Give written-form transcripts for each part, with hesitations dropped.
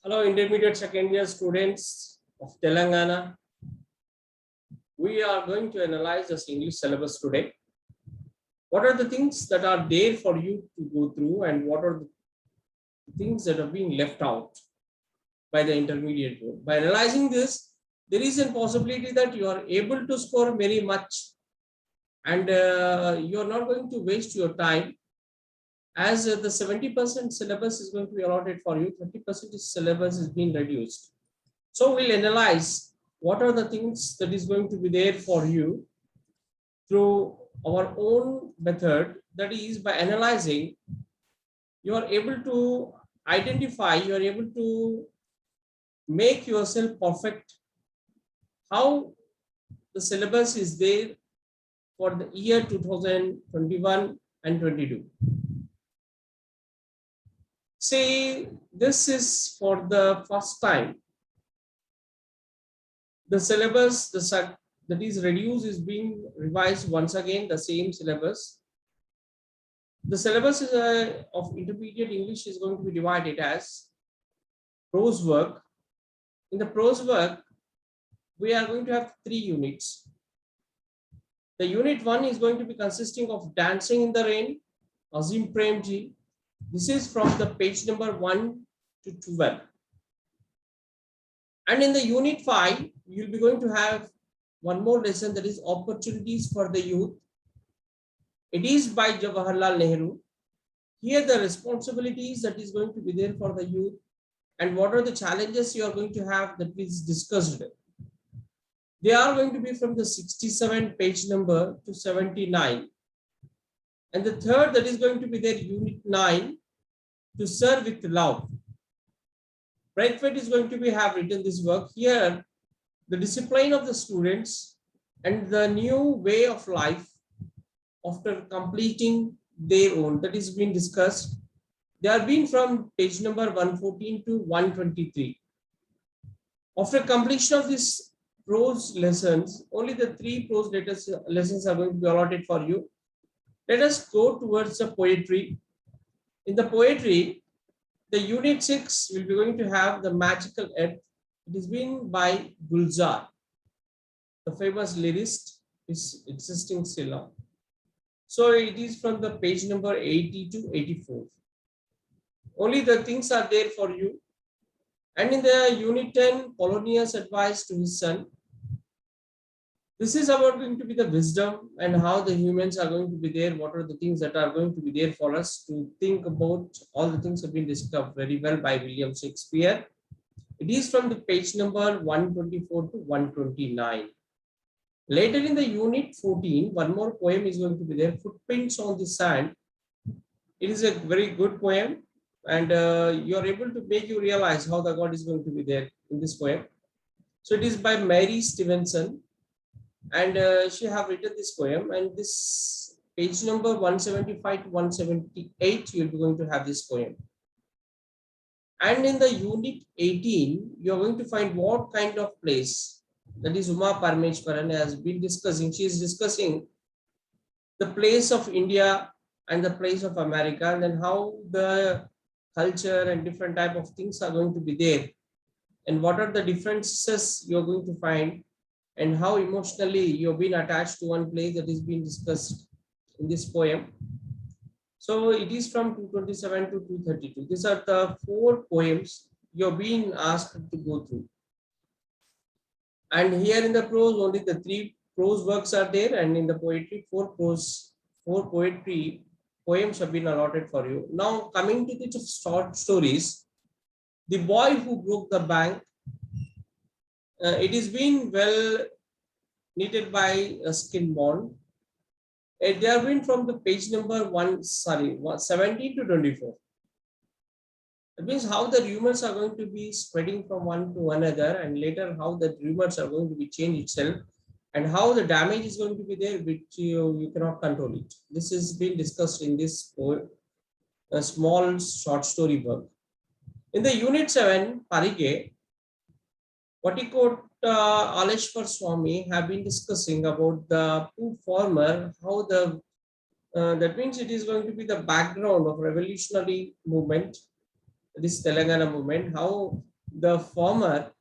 Hello, intermediate second year students of Telangana. We are going to analyze this English syllabus today. What are the things that are there for you to go through, and what are the things that are being left out by the intermediate board? By analyzing this, there is a possibility that you are able to score very much, and you are not going to waste your time, as the 70% syllabus is going to be allotted for you. 30% syllabus is being reduced. So we'll analyze what are the things that is going to be there for you through our own method. That is, by analyzing, you are able to identify, you are able to make yourself perfect how the syllabus is there for the year 2021 and 22. Say this is for the first time. The syllabus that is reduced is being revised once again, the same syllabus. The syllabus is of intermediate English is going to be divided as prose work. In the prose work, we are going to have 3 units. The unit 1 is going to be consisting of Dancing in the Rain, Azim Premji. This is from the page number 1 to 12. And in the unit 5, you'll be going to have one more lesson, that is Opportunities for the Youth. It is by Jawaharlal Nehru. Here the responsibilities that is going to be there for the youth, and what are the challenges you are going to have, that is discussed. They are going to be from the 67 page number to 79. And the third that is going to be there, unit 9, To Serve with Love. Braithwaite is going to have written this work. Here, the discipline of the students and the new way of life after completing their own, that is being discussed. They are being from page number 114 to 123. After completion of this prose lessons, only the 3 prose lessons are going to be allotted for you. Let us go towards the poetry. In the poetry, the unit 6 will be going to have The Magical Earth. It is been by Gulzar, the famous lyricist, is existing still now. So it is from the page number 80 to 84. Only the things are there for you. And in the unit 10, Polonius' advice to his son. This is about going to be the wisdom and how the humans are going to be there. What are the things that are going to be there for us to think about? All the things have been discovered very well by William Shakespeare. It is from the page number 124 to 129. Later in the unit 14, one more poem is going to be there, Footprints on the Sand. It is a very good poem, and you are able to make you realize how the God is going to be there in this poem. So it is by Mary Stevenson, and she have written this poem, and this page number 175 to 178, you'll be going to have this poem. And in the unit 18, you're going to find what kind of place, that is Uma Parmeshwaran has been discussing. She is discussing the place of India and the place of America, and then how the culture and different type of things are going to be there, and what are the differences you're going to find, and how emotionally you've been attached to one place, that is being discussed in this poem. So it is from 227 to 232. These are the 4 poems you're being asked to go through. And here in the prose, only the 3 prose works are there, and in the poetry, 4 poetry poems have been allotted for you. Now coming to the short stories, The Boy Who Broke the Bank. It is being well knitted by Skin Bond. They are been from the page number 17 to 24. It means how the rumors are going to be spreading from one to another, and later how the rumors are going to be changed itself, and how the damage is going to be there, which you cannot control it. This is being discussed in this small short story work. In the unit 7, Parike, Vatikot Aleshwar Swami have been discussing about the poor farmer, how the that means it is going to be the background of revolutionary movement, this Telangana movement, how the farmer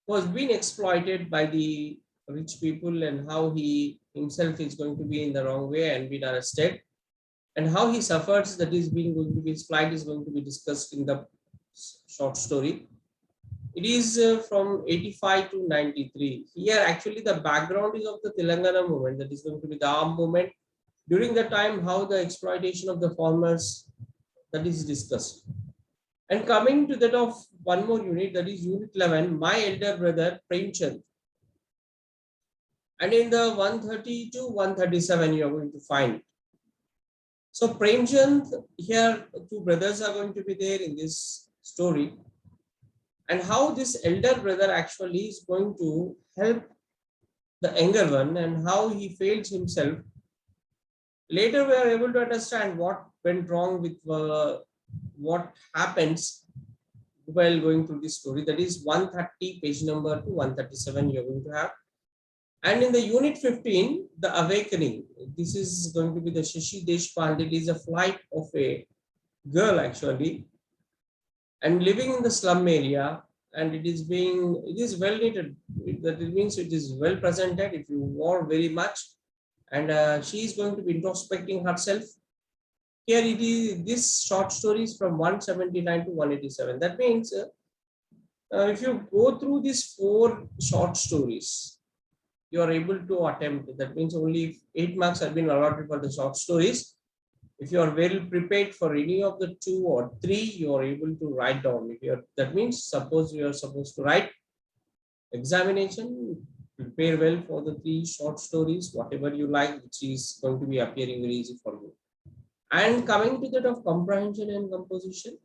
was being exploited by the rich people, and how he himself is going to be in the wrong way and been arrested, and how he suffers, that is being going to be, his plight is going to be discussed in the short story. It is from 85 to 93. Here actually the background is of the Telangana movement, that is going to be the armed movement. During the time, how the exploitation of the farmers, that is discussed. And coming to that of one more unit, that is unit 11, my elder brother Premchand. And in the 130 to 137, you are going to find. So Premchand, here two brothers are going to be there in this story. And how this elder brother actually is going to help the younger one, and how he fails himself. Later we are able to understand what went wrong with what happens while going through this story. That is 130, page number to 137 you're going to have. And in the unit 15, the awakening, this is going to be the Shashi Deshpande. It is a flight of a girl actually, and living in the slum area, and it is well knitted. That it means it is well presented if you wore very much, and she is going to be introspecting herself. Here it is, this short story is from 179 to 187. That means if you go through these 4 short stories, you are able to attempt. That means only 8 marks have been allotted for the short stories. If you are well prepared for any of the 2 or 3, you are able to write down. If you're, that means suppose you are supposed to write examination, prepare well for the 3 short stories, whatever you like, which is going to be appearing very easy for you. And coming to that of comprehension and composition,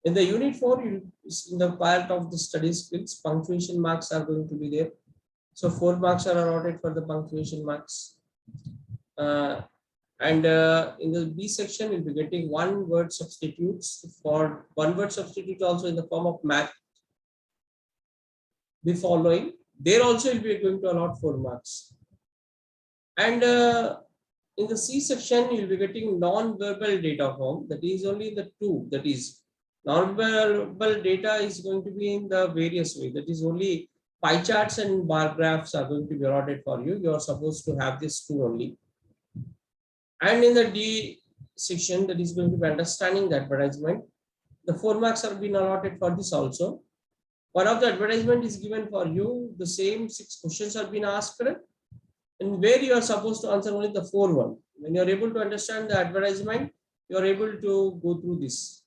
in the unit 4, in the part of the study skills, punctuation marks are going to be there. So 4 marks are allotted for the punctuation marks. In the B section, you'll be getting 1 word substitutes. For 1 word substitute also in the form of math, the following. There also will be going to allot 4 marks. And in the C section, you'll be getting non-verbal data form. That is only the 2. That is non-verbal data is going to be in the various way. That is only pie charts and bar graphs are going to be allotted for you. You are supposed to have this 2 only. And in the D section, that is going to be understanding the advertisement. The 4 marks are being allotted for this also. One of the advertisement is given for you. The same 6 questions have been asked, and where you are supposed to answer only the 4 one. When you are able to understand the advertisement, you are able to go through this.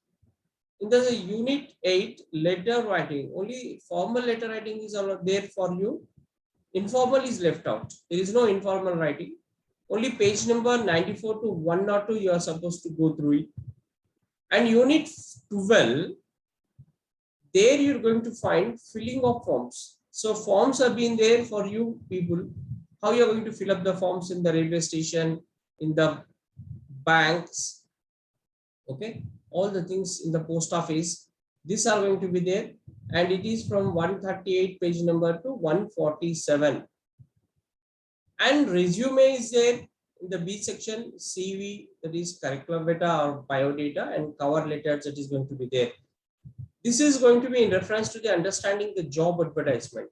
In the unit 8, letter writing, only formal letter writing is there for you. Informal is left out. There is no informal writing. Only page number 94 to 102 you are supposed to go through it. And unit 12, there you're going to find filling of forms. So forms have been there for you people. How you're going to fill up the forms in the railway station, in the banks, okay, all the things in the post office, these are going to be there. And it is from 138 page number to 147. And resume is there in the B section. CV, that is curriculum data or bio data, and cover letters, that is going to be there. This is going to be in reference to the understanding the job advertisement.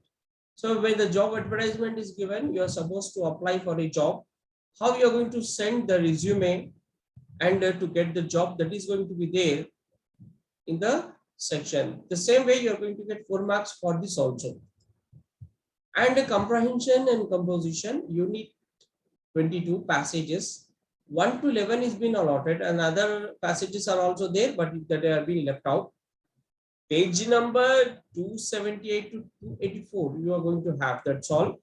So when the job advertisement is given, you are supposed to apply for a job. How you are going to send the resume and to get the job, that is going to be there in the section. The same way you are going to get 4 marks for this also. And comprehension and composition, unit 22 passages 1 to 11 is been allotted, and other passages are also there, but that are being left out. Page number 278 to 284 you are going to have, that's all.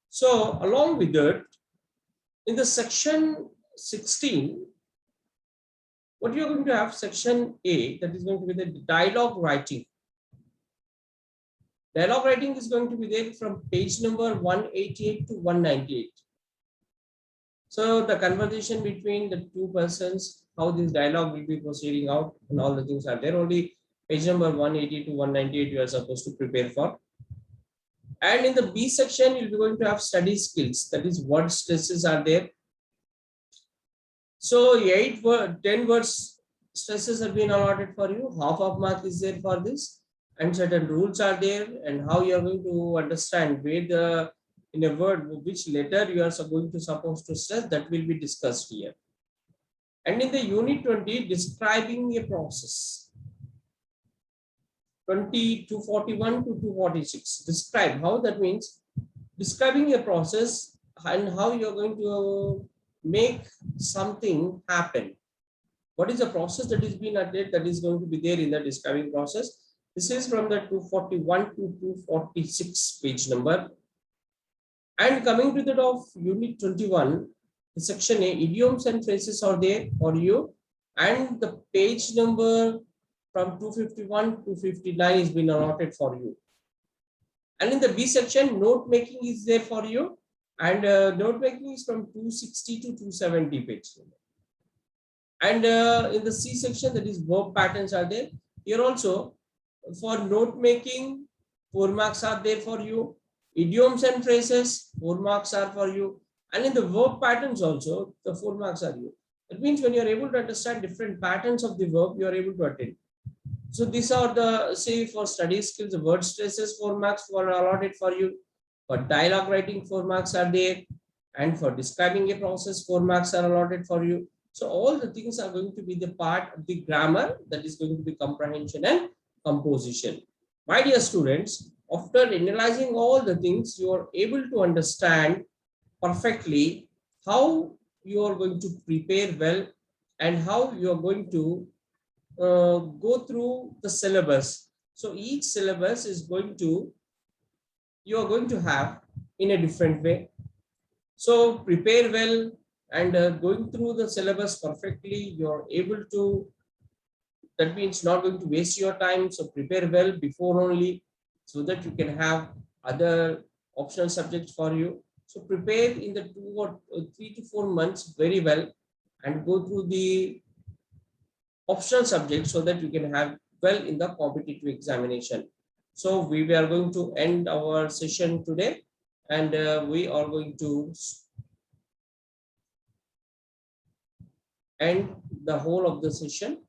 So along with that, in the section 16, what you are going to have, section A, that is going to be the dialogue writing. Dialogue writing is going to be there from page number 188 to 198. So the conversation between the 2 persons, how this dialogue will be proceeding out, and all the things are there. Only page number 180 to 198 you are supposed to prepare for. And in the B section, you'll be going to have study skills, that is word stresses are there. So 10 words stresses have been allotted for you. Half of mark is there for this. and certain rules are there, and how you are going to understand where the, in a word, which letter you are going to supposed to stress, that will be discussed here. And in the unit 20, describing a process, 20 to 41 to 246, describe how, that means describing a process and how you're going to make something happen. What is the process that is being added, that is going to be there in the describing process? This is from the 241 to 246 page number. And coming to that of unit 21, the section A, idioms and phrases are there for you, and the page number from 251 to 59 is been allotted for you. And in the B section, note making is there for you, and note making is from 260 to 270 page number. And in the C section, that is verb patterns are there. Here also, for note making, 4 marks are there for you. Idioms and phrases, 4 marks are for you. And in the verb patterns also, the 4 marks are you. That means when you are able to understand different patterns of the verb, you are able to attend. So these are the, say, for study skills, the word stresses, 4 marks were allotted for you. For dialogue writing, 4 marks are there. And for describing a process, 4 marks are allotted for you. So all the things are going to be the part of the grammar, that is going to be comprehension and composition. My dear students, after analyzing all the things, you are able to understand perfectly how you are going to prepare well and how you are going to go through the syllabus. So each syllabus is going to, you are going to have in a different way. So prepare well, and going through the syllabus perfectly, you're able to, that means not going to waste your time. So prepare well before only, so that you can have other optional subjects for you. So prepare in the 2 or 3 to 4 months very well, and go through the optional subjects so that you can have well in the competitive examination. So we are going to end our session today, and we are going to end the whole of the session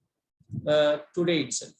today itself.